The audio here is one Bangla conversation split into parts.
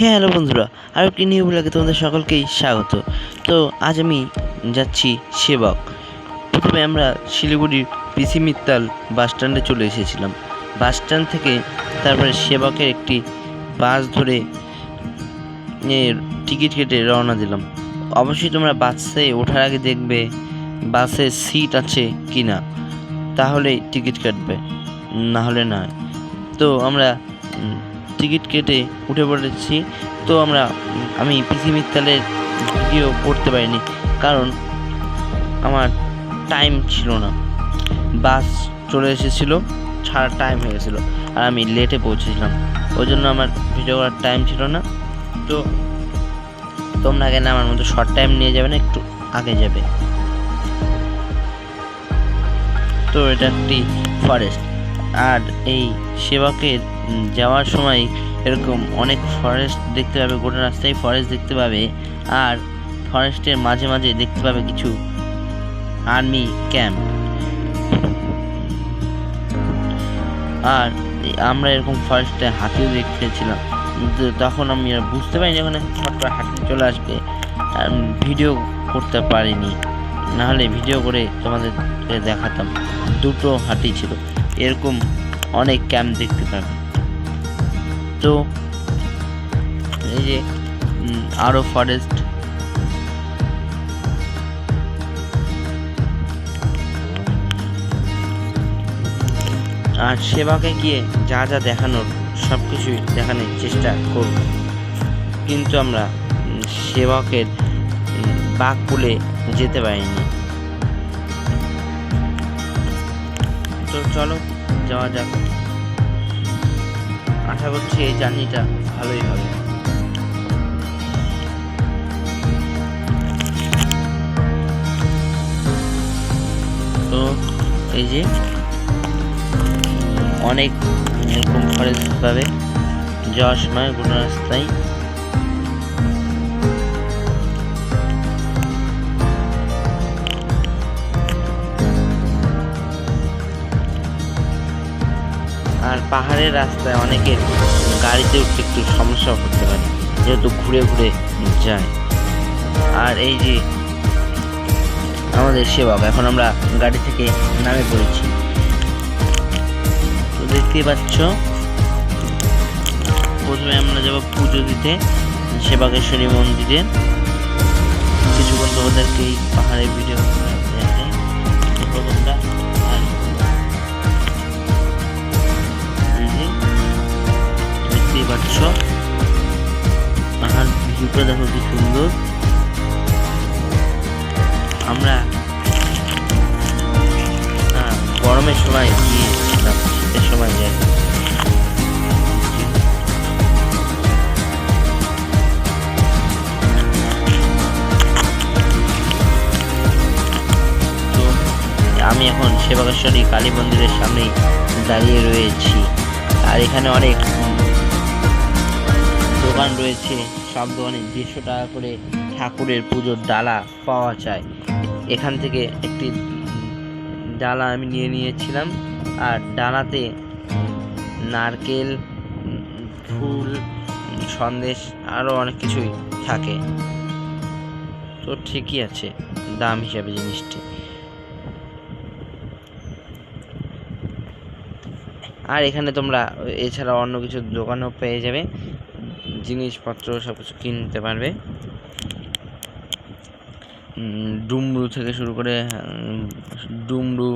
হ্যালো বন্ধুরা, আরও একটি নিউ ব্লগে তোমাদের সকলকেই স্বাগত। তো আজ আমি যাচ্ছি সেবক। প্রথমে আমরা শিলিগুড়ির পিসি মিত্তাল বাস স্ট্যান্ডে চলে এসেছিলাম। বাস স্ট্যান্ড থেকে তারপরে সেবকের একটি বাস ধরে টিকিট কেটে রওনা দিলাম। অবশ্যই তোমরা বাসে ওঠার আগে দেখবে বাসে সিট আছে কি না, তাহলেই টিকিট কাটবে, না হলে নয়। তো আমরা টিকিট কেটে উঠে পড়েছি। তো আমি পিসি মিত্তালের ভিডিও করতে পারিনি, কারণ আমার টাইম ছিল না। বাস চলে এসেছিলো, ছাড়ার টাইম হয়ে গেছিলো, আর আমি লেটে পৌঁছেছিলাম, ওই জন্য আমার ভিডিও করার টাইম ছিল না। তো তোমরা কেন আমার মতো শর্ট টাইম নিয়ে যাবে না, একটু আগে যাবে। তো এটা একটি ফরেস্ট, আর এই সেবকের যাওয়ার সময় এরকম অনেক ফরেস্ট দেখতে পাবে, গোটা রাস্তায় ফরেস্ট দেখতে পাবে। আর ফরেস্টের মাঝে মাঝে দেখতে পাবে কিছু আর্মি ক্যাম্প। আর আমরা এরকম ফরেস্টে হাতিও দেখতেছিলাম, তখন আমি বুঝতে পারিনি যখন ছট করে হাতি চলে আসবে, আর ভিডিও করতে পারিনি, নাহলে ভিডিও করে তোমাদের দেখাতাম। দুটো হাতি ছিল, এরকম অনেক ক্যাম্প দেখতে পাবে। তো এই যে আরো ফরেস্ট, আর সেবাকে গিয়ে যা যা দেখানোর সব কিছুই দেখানোর চেষ্টা করব, কিন্তু আমরা সেবকের বাঘপুলে যেতে পারিনি। তো চলো যাওয়া যাক, আশা করছি এই জার্নিটা ভালোই হবে। তো এই যে অনেক এরকম ফরেস্ট পাবে যাওয়ার সময় কোনো রাস্তায়। আর পাহাড়ের রাস্তায় অনেকের গাড়িতে উঠতে একটু সমস্যা হতে পারে, যেহেতু ঘুরে ঘুরে যায়। আর এই যে আমাদের সেবক, এখন আমরা গাড়ি থেকে নামে পড়েছি। তো দেখতেই পাচ্ছ, প্রথমে আমরা যাবো পুজো দিতে সেবকেশ্বরী মন্দিরে। কিছুক্ষণ তোমাদেরকে এই পাহাড়ের ভিডিও দেখতেই পাচ্ছ, পাহাড় ভিউটা দেখো কি সুন্দর। আমরা গরমের সময় গিয়েছিলাম, শীতের সময় যাই। তো আমি এখন সেবকেশ্বরী কালী মন্দিরের সামনেই দাঁড়িয়ে রয়েছি, আর এখানে অনেক দোকান রয়েছে। সব দোকানে 150 টাকা করে ঠাকুরের পুজোর ডালা পাওয়া যায়। এখান থেকে একটি ডালা আমি নিয়েছিলাম, আর ডালাতে নারকেল, ফুল, সন্দেশ, আরও অনেক কিছুই থাকে। তো ঠিকই আছে দাম হিসাবে জিনিসটি। আর এখানে তোমরা এছাড়া অন্য কিছু দোকানও পেয়ে যাবে, জিনিসপত্র সব কিছু কিনতে পারবে। ডুমরু থেকে শুরু করে ডুমরু,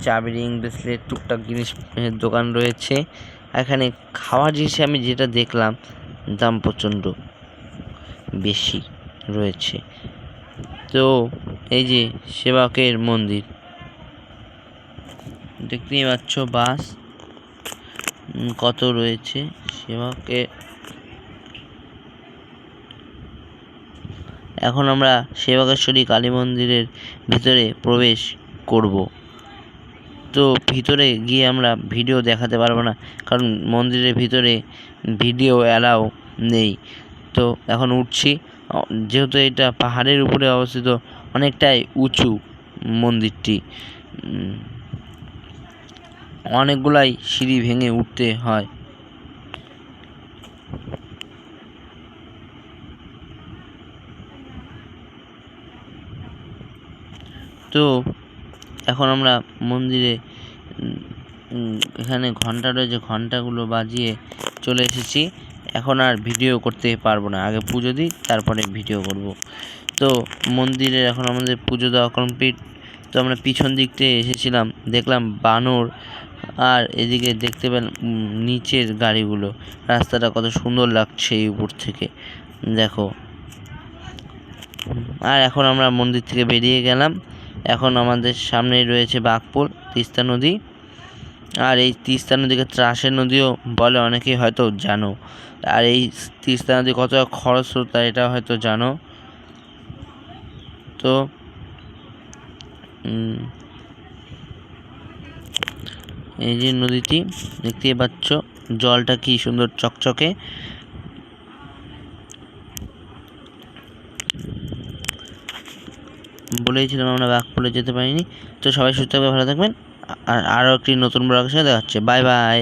চাবি রিং, ব্রেসলেট, টুকটাক জিনিস দোকান রয়েছে। এখানে খাওয়ার জিনিসে আমি যেটা দেখলাম, দাম প্রচণ্ড বেশি রয়েছে। তো এই যে সেবকের মন্দির দেখতেই পাচ্ছ, বাস কত রয়েছে সেবকে। এখন আমরা সেবকেশ্বরী কালী মন্দিরের ভিতরে প্রবেশ করব। তো ভিতরে গিয়ে আমরা ভিডিও দেখাতে পারবো না, কারণ মন্দিরের ভিতরে ভিডিও অ্যালাউ নেই। তো এখন উঠছি, যেহেতু এটা পাহাড়ের উপরে অবস্থিত, অনেকটাই উঁচু মন্দিরটি, অনেকগুলাই সিঁড়ি ভেঙে উঠতে হয়। তো এখন আমরা মন্দিরে এখানে ঘন্টা রয়েছে, ঘন্টাগুলো বাজিয়ে চলে এসেছি। এখন আর ভিডিও করতে পারবো না, আগে পুজো দিই তারপরে ভিডিও করব। তো মন্দিরে এখন আমাদের পুজো দেওয়া কমপ্লিট। তো আমরা পিছন দিক থেকে এসেছিলাম, দেখলাম বানর, আর এদিকে দেখতে পেলাম নিচের গাড়িগুলো। রাস্তাটা কত সুন্দর লাগছে এই উপর থেকে, দেখো। আর এখন আমরা মন্দির থেকে বেরিয়ে গেলাম। এখন আমাদের সামনেই রয়েছে বাঘপুল, তিস্তা নদী। আর এই তিস্তা নদীকে ত্রাসের নদীও বলে, অনেকেই হয়তো জানো। আর এই তিস্তা নদী কতটা খরস্রোতা এটা হয়তো জানো। তো এই যে নদীটি দেখতে পাচ্ছ, জলটা কি সুন্দর চকচকে। বলেইছিলাম আমরা বাঘপুলে যেতে পারিনি। তো সবাই সুস্থ থাকবে, ভালো থাকবেন। আর আরও একটি নতুন ব্লগের সাথে দেখা হচ্ছে। Bye bye.